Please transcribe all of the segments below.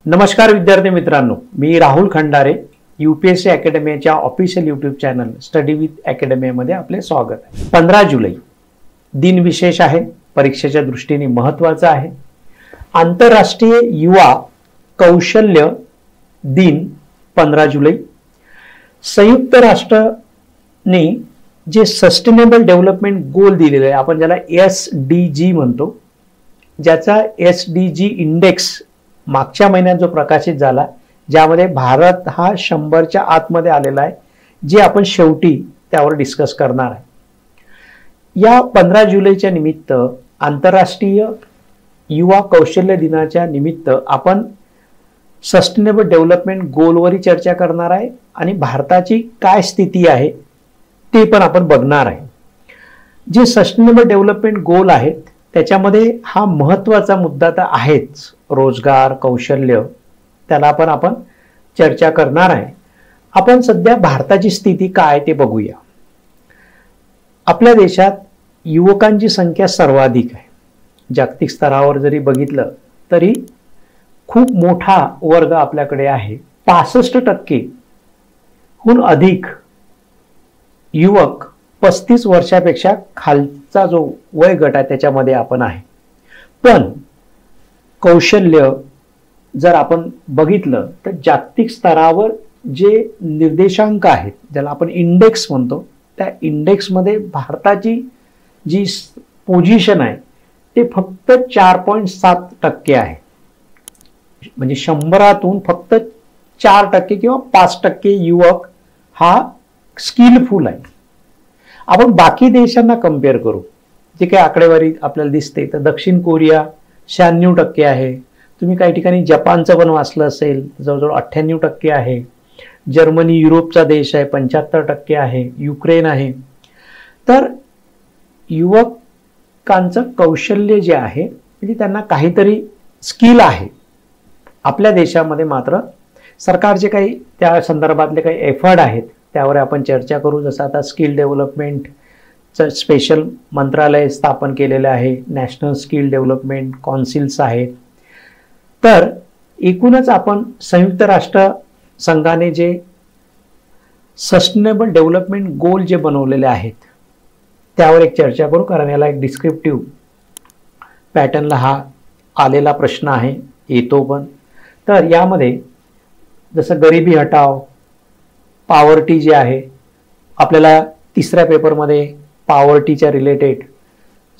नमस्कार विद्यार्थी मित्रांनो, मी राहुल खंडारे यूपीएससी अकॅडमीच्या official YouTube channel study with academy मध्ये आपले स्वागत आहे। 15 जुलै दिन विशेष आहे, परीक्षेच्या दृष्टीने महत्त्वाचा आहे। आंतरराष्ट्रीय युवा कौशल्य दिन 15 जुलै। संयुक्त राष्ट्राने जे सस्टेनेबल डेव्हलपमेंट गोल दिलेले आहे, आपण ज्याला SDG म्हणतो, ज्याचा SDG इंडेक्स मागच्या महिन्यात जो प्रकाशित झाला, ज्यामध्ये भारत हा 100च्या आतमध्ये आलेला आहे, जे आपण शेवटी त्यावर डिस्कस करणार आहे। या 15 जुलैच्या निमित्त, आंतरराष्ट्रीय युवा कौशल्य दिनाच्या निमित्त आपण सस्टेनेबल डेव्हलपमेंट गोलवरही चर्चा करणार आहे आणि भारताची काय स्थिती आहे ते पण आपण बघणार आहे। जे सस्टेनेबल डेव्हलपमेंट गोल आहेत त्याच्यामध्ये हा महत्त्वाचा मुद्दा तर आहेच, रोजगार कौशल्य, त्याला पण आपण चर्चा करणार आहे। आपण सध्या भारताची स्थिती काय ते बघूया। आपल्या देशात युवकांची संख्या सर्वाधिक आहे। जागतिक स्तरावर जरी बघितलं तरी खूप मोठा वर्ग आपल्याकडे आहे। 65% हून अधिक युवक 35 वर्षापेक्षा खालचा जो वय गट आहे त्याच्यामध्ये आपण आहे। पण कौशल्य जर आपण बघितलं तर जागतिक स्तरावर जे निर्देशांक आहेत, ज्याला आपण इंडेक्स म्हणतो, त्या इंडेक्समध्ये भारताची जी पोझिशन आहे ते फक्त 4.7% आहे। म्हणजे 100तून फक्त 4% किंवा 5% युवक हा स्किलफुल आहे। आपण बाकी देशांना कंपेअर करू, जे काही आकडेवारी आपल्याला दिसते, तर दक्षिण कोरिया 96% आहे। तुम्ही काही ठिकाणी जपानचं पण वाचलं असेल, जवळजवळ 98% आहे। जर्मनी युरोपचा देश आहे, 75% आहे। युक्रेन आहे। तर युवकांचं कौशल्य जे आहे, म्हणजे त्यांना काहीतरी स्किल आहे। आपल्या देशामध्ये मात्र सरकारचे काही त्या संदर्भातले काही एफर्ट आहेत, त्यावर आपण चर्चा करू। जसं आता स्किल डेव्हलपमेंटचं स्पेशल मंत्रालय स्थापन केलेलं आहे, नॅशनल स्किल डेव्हलपमेंट कौन्सिल्स आहेत। तर एकूणच आपण संयुक्त राष्ट्र संघाने जे सस्टेनेबल डेव्हलपमेंट गोल जे बनवलेले आहेत त्यावर एक चर्चा करू, कारण याला एक डिस्क्रिप्टिव्ह पॅटर्नला हा आलेला प्रश्न आहे, येतो पण। तर यामध्ये जसं गरिबी हटाव, पॉवर्टी जे आहे, आपल्याला तिसऱ्या पेपरमध्ये पॉवर्टीच्या रिलेटेड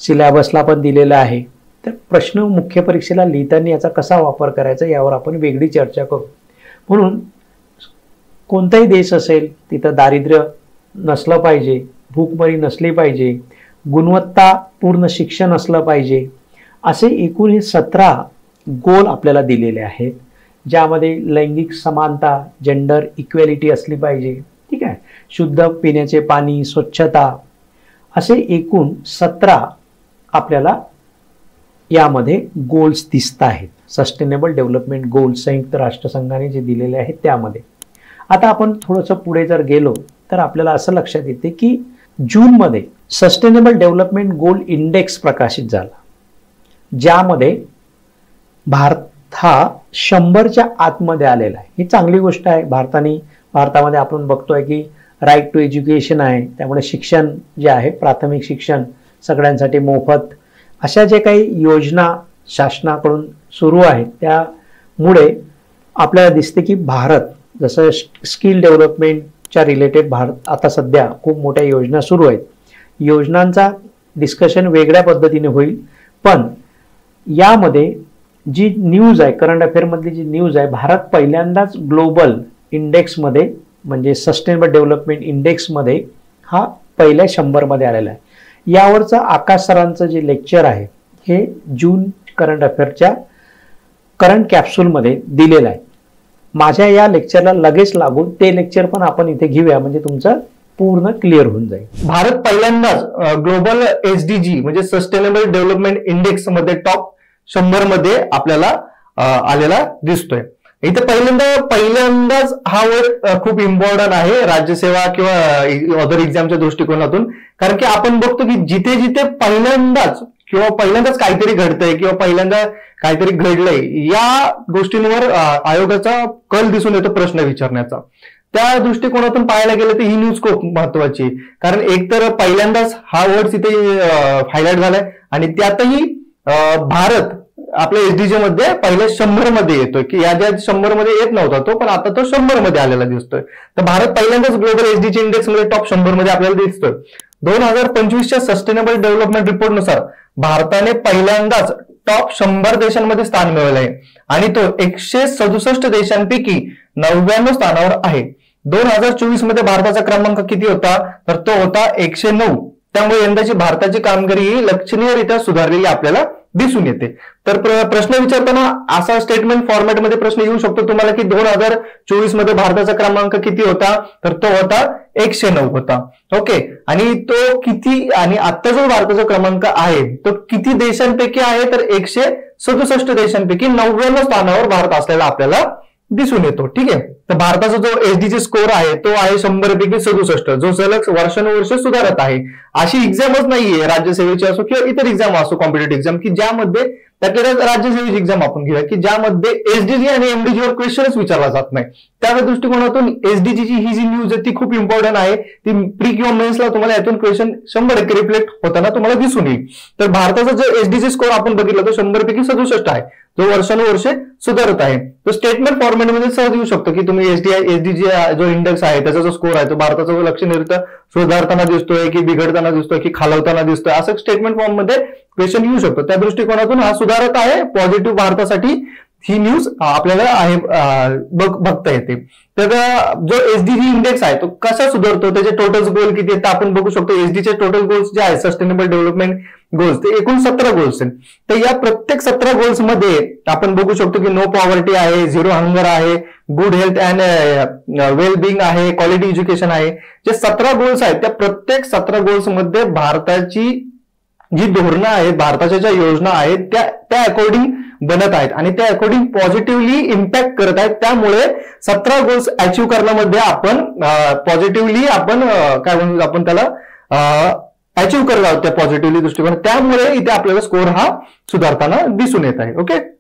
सिलेबसला पण दिलेलं आहे। तर प्रश्न मुख्य परीक्षेला लिहिताना याचा कसा वापर करायचा यावर आपण वेगळी चर्चा करू। म्हणून कोणताही देश असेल तिथं दारिद्र्य नसलं पाहिजे, भूकमरी नसली पाहिजे, गुणवत्तापूर्ण शिक्षण असलं पाहिजे, असे एकूण हे 17 गोल आपल्याला दिलेले आहेत, ज्यामध्ये लैंगिक समानता, जेंडर इक्वॅलिटी असली पाहिजे, ठीक आहे, शुद्ध पिण्याचे पाणी, स्वच्छता, असे एकूण 17 आपल्याला यामध्ये गोल्स दिसत आहेत। सस्टेनेबल डेव्हलपमेंट गोल्स संयुक्त राष्ट्रसंघाने जे दिलेले आहेत त्यामध्ये। आता आपण थोडंसं पुढे जर गेलो तर आपल्याला असं लक्षात येते की जूनमध्ये सस्टेनेबल डेव्हलपमेंट गोल इंडेक्स प्रकाशित झाला, ज्यामध्ये भारत हा 100च्या आतमध्ये आलेला आहे। ही चांगली गोष्ट आहे। भारतामध्ये आपण बघतोय की राईट टू एज्युकेशन आहे, त्यामुळे शिक्षण जे आहे, प्राथमिक शिक्षण सगळ्यांसाठी मोफत, अशा जे काही योजना शासनाकडून सुरू आहेत, त्यामुळे आपल्याला दिसते की भारत, जसं स्किल डेव्हलपमेंटच्या रिलेटेड भारत आता सध्या खूप मोठ्या योजना सुरू आहेत। योजनांचा डिस्कशन वेगळ्या पद्धतीने होईल, पण यामध्ये जी न्यूज आहे, करंट अफेअरमधली जी न्यूज आहे, भारत पहिल्यांदाच ग्लोबल इंडेक्समध्ये, म्हणजे सस्टेनेबल डेव्हलपमेंट इंडेक्समध्ये हा पहिल्या 100मध्ये आलेला आहे। यावरचं आकाश सरांचं जे लेक्चर आहे हे जून करंट अफेअरच्या करंट कॅप्सूलमध्ये दिलेलं आहे। माझ्या या लेक्चरला लगेच लागून ते लेक्चर पण आपण इथे घेऊया, म्हणजे तुमचं पूर्ण क्लिअर होऊन जाईल। भारत पहिल्यांदाच ग्लोबल SDG म्हणजे सस्टेनेबल डेव्हलपमेंट इंडेक्स मध्ये टॉप 100 मध्ये आपल्याला आलेला दिसतोय। इथे पहिल्यांदाच हा वर्ड खूप इम्पॉर्टंट आहे राज्यसेवा किंवा अदर एक्झामच्या दृष्टिकोनातून, कारण की आपण बघतो की जिथे जिथे पहिल्यांदाच किंवा पहिल्यांदाच काहीतरी घडतंय किंवा पहिल्यांदा काहीतरी घडलंय या गोष्टींवर आयोगाचा कल दिसून येतो प्रश्न विचारण्याचा. त्या दृष्टिकोनातून पाहायला गेलं तर ही न्यूज खूप महत्वाची, कारण एक तर पहिल्यांदाच हा वर्ड इथे हायलाइट झालाय आणि त्यातही भारत आपल्या एसडीजी मध्ये पहिल्या 100 मध्ये येतोय, की या ज्या 100 मध्ये येत नव्हता तो, पण आता तो 100 मध्ये आलेला दिसतोय. तर भारत पहिल्यांदाच ग्लोबल एसडीजी इंडेक्स मध्ये टॉप 100 मध्ये आपल्याला दिसतोय. 2025च्या सस्टेनेबल डेव्हलपमेंट रिपोर्टनुसार भारताने पहिल्यांदाच टॉप 100 देशांमध्ये स्थान मिळवलं आहे आणि तो 167 देशांपैकी 99 स्थानावर आहे. 2024 मध्ये भारताचा क्रमांक किती होता, तर तो होता 109. त्यामुळे यंदाची भारताची कामगिरी ही लक्षणीयरित्या सुधारलेली आपल्याला दिसून येते. तर प्रश्न विचारताना असा स्टेटमेंट फॉर्मॅटमध्ये प्रश्न येऊ शकतो तुम्हाला की 2024 मध्ये भारताचा क्रमांक किती होता, तर तो होता 109 होता. ओके, आणि तो किती आणि आता जो भारताचा क्रमांक आहे तो किती देशांपैकी आहे, तर 167 देशांपैकी 99 स्थानावर भारत असलेला आपल्याला दिसून येतो. ठीक आहे, तर भारताचा जो एसडीजी स्कोर आहे तो आहे 100 पैकी 67, जो सलग वर्षानुवर्ष सुधारत आहे. अशी एक्झामच नाहीये राज्यसेवेची असो किंवा इतर एक्झाम असो, कॉम्पिटेटिव्ह एक्झाम, की ज्यामध्ये त्यातल्या राज्यसेवेची एक्झाम आपण घेऊया की ज्यामध्ये एसडीजी आणि एमडीजीवर क्वेश्चनच विचारला जात नाही. त्या दृष्टिकोनातून एसडीजीची ही जी न्यूज आहे ती खूप इम्पॉर्टंट आहे. ती प्री किंवा मेन्सला तुम्हाला यातून क्वेश्चन 100% रिफ्लेक्ट होताना तुम्हाला दिसून येईल. तर भारताचा जो एसडीजी स्कोर आपण बघितला तो 100 पैकी 67 आहे, जो वर्षानुवर्षे सुधारत आहे. तो स्टेटमेंट फॉर्मॅटमध्ये सहज येऊ शकतो की तुम्ही एसडीजी जो इंडेक्स आहे त्याचा जो स्कोर आहे तो भारताचा जो लक्षणीयरित्या सुधारताना दिसतोय की बिघडताना दिसतोय की खालवताना दिसतोय, असं स्टेटमेंट फॉर्म मध्ये क्वेश्चन येऊ शकतो. त्या दृष्टिकोनातून हा सुधारत आहे. पॉझिटिव्ह भारतासाठी ही न्यूज आपल्याला आहे बघता येते. तर जो एसडीजी इंडेक्स आहे तो कसा सुधारतो, त्याचे टोटल गोल किती आहेत आपण बघू शकतो. एसडीचे टोटल गोल्स जे आहेत सस्टेनेबल डेव्हलपमेंट गोल्स ते एकूण 17 गोल्स आहेत. तर या प्रत्येक 17 गोल्स मध्ये आपण बघू शकतो की नो पॉवर्टी आहे, झिरो हंगर आहे, good health and well being आहे, क्वालिटी एज्युकेशन आहे. जे 17 गोल्स आहेत त्या प्रत्येक 17 गोल्स मध्ये भारताची जी धोरणं आहेत, भारताच्या ज्या योजना आहेत त्या अकॉर्डिंग बनत आहेत आणि त्या अकॉर्डिंग पॉझिटिव्हली इम्पॅक्ट करत आहेत. त्यामुळे 17 गोल्स अचीव्ह करण्यामध्ये आपण पॉझिटिव्हली आपण काय म्हणू आपण त्याला अचीव्ह करत आहोत त्या पॉझिटिव्हली दृष्टिकोन. त्यामुळे इथे आपल्याला स्कोर हा सुधारताना दिसून येत आहे. ओके.